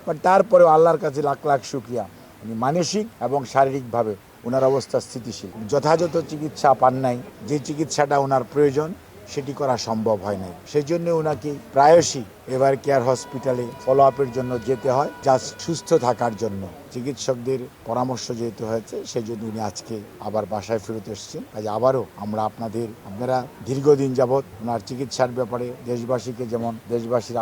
But তারপরেও আল্লাহর কাছে লাখ লাখ শুকরিয়া, উনি মানসিক এবং শারীরিকভাবে ওনার অবস্থা স্থিতিশীল। যথাযথ চিকিৎসা পান নাই, যে চিকিৎসাটা ওনার প্রয়োজন সেটি করা সম্ভব হয় নাই। সেই জন্য ওনাকে প্রায়শই এভার কেয়ার হসপিটালে ফলো আপের জন্য যেতে হয়, জাস্ট সুস্থ থাকার জন্য। চিকিৎসকদের পরামর্শ যেহেতু হয়েছে, সেই জন্য উনি আজকে আবার বাসায় ফেরত এসেছেন। আজ আবারও আমরা আপনারা দীর্ঘদিন যাবৎ ওনার চিকিৎসার ব্যাপারে দেশবাসীকে যেমন দেশবাসীর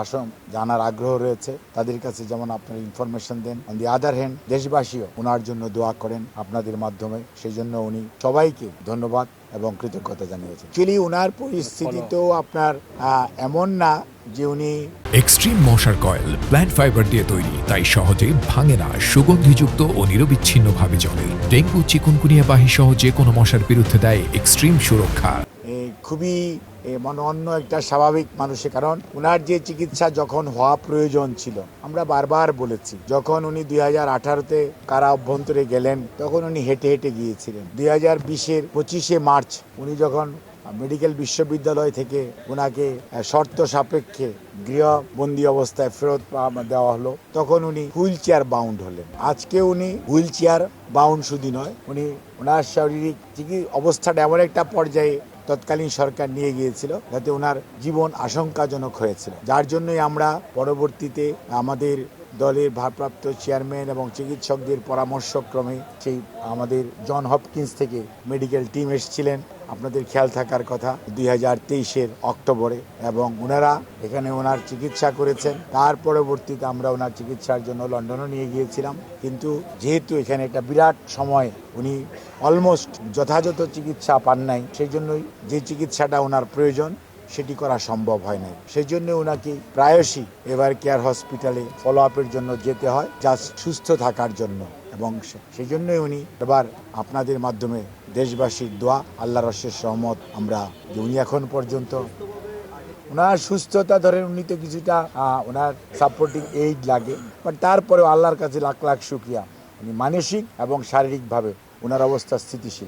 জানার আগ্রহ রয়েছে, তাদের কাছে যেমন আপনারা ইনফরমেশন দেন, অন দি আদার হ্যান্ড দেশবাসীও ওনার জন্য দোয়া করেন আপনাদের মাধ্যমে। সেই জন্য উনি সবাইকে ধন্যবাদ এবং কৃতজ্ঞতা জানিয়েছেন। অ্যাকচুয়ালি ওনার পরিস্থিতি তো আপনার এমন না যে উনি এক্সট্রিম মশার কয়েল প্ল্যান্ট ফাইবার দিয়ে তৈরি, তাই সহজে ভাঙে না, সুগন্ধিযুক্ত ও নিরবিচ্ছিন্নভাবে জ্বলে। ডেঙ্গু, চিকুনগুনিয়া বাহি সহ যে কোনো মশার বিরুদ্ধে দেয় এক্সট্রিম সুরক্ষা। খুবই অন্য একটা স্বাভাবিক মানুষের, কারণ ওনার যে চিকিৎসা যখন হওয়া প্রয়োজন ছিল, আমরা বারবার বলেছি, যখন উনি 2018-তে কারা অভ্যন্তরে গেলেন তখন উনি হেঁটে হেঁটে গিয়েছিলেন। 2020-এর 25শে মার্চ উনি যখন মেডিকেল বিশ্ববিদ্যালয় থেকে ওনাকে শর্ত সাপেক্ষে গৃহবন্দী অবস্থায় ফেরত দেওয়া হলো, তখন উনি হুইল চেয়ার বাউন্ড হলেন। আজকে উনি হুইল চেয়ার বাউন্ড শুধু নয়, ওনার শারীরিক অবস্থাটা এমন একটা পর্যায়ে তৎকালীন সরকার নিয়ে গিয়েছিল যাতে ওনার জীবন আশঙ্কাজনক হয়েছিল, যার জন্যই আমরা পরবর্তীতে আমাদের দলের ভারপ্রাপ্ত চেয়ারম্যান এবং চিকিৎসকদের পরামর্শক্রমে সেই আমাদের জন হপকিন্স থেকে মেডিকেল টিম এসেছিলেন, আপনাদের খেয়াল থাকার কথা, 2023-এর অক্টোবরে, এবং ওনারা এখানে ওনার চিকিৎসা করেছেন। তার পরবর্তীতে আমরা ওনার চিকিৎসার জন্য লন্ডনও নিয়ে গিয়েছিলাম, কিন্তু যেহেতু এখানে একটা বিরাট সময় উনি অলমোস্ট যথাযথ চিকিৎসা পান নাই, সেই জন্যই যে চিকিৎসাটা ওনার প্রয়োজন সেটি করা সম্ভব হয় নাই। সেই জন্য ওনাকে প্রায়শই এভার কেয়ার হসপিটালে ফলো আপের জন্য যেতে হয়, জাস্ট সুস্থ থাকার জন্য। এবং সেই জন্যই উনি এবার আপনাদের মাধ্যমে দেশবাসীর দোয়া, আল্লাহর অশেষ রহমত, আমরা যে উনি এখন পর্যন্ত ওনার সুস্থতা ধরেন, উনি তো কিছুটা ওনার সাপোর্টিং এইড লাগে, বাট তারপরেও আল্লাহর কাছে লাখ লাখ শুকরিয়া, উনি মানসিক এবং শারীরিকভাবে ওনার অবস্থা স্থিতিশীল।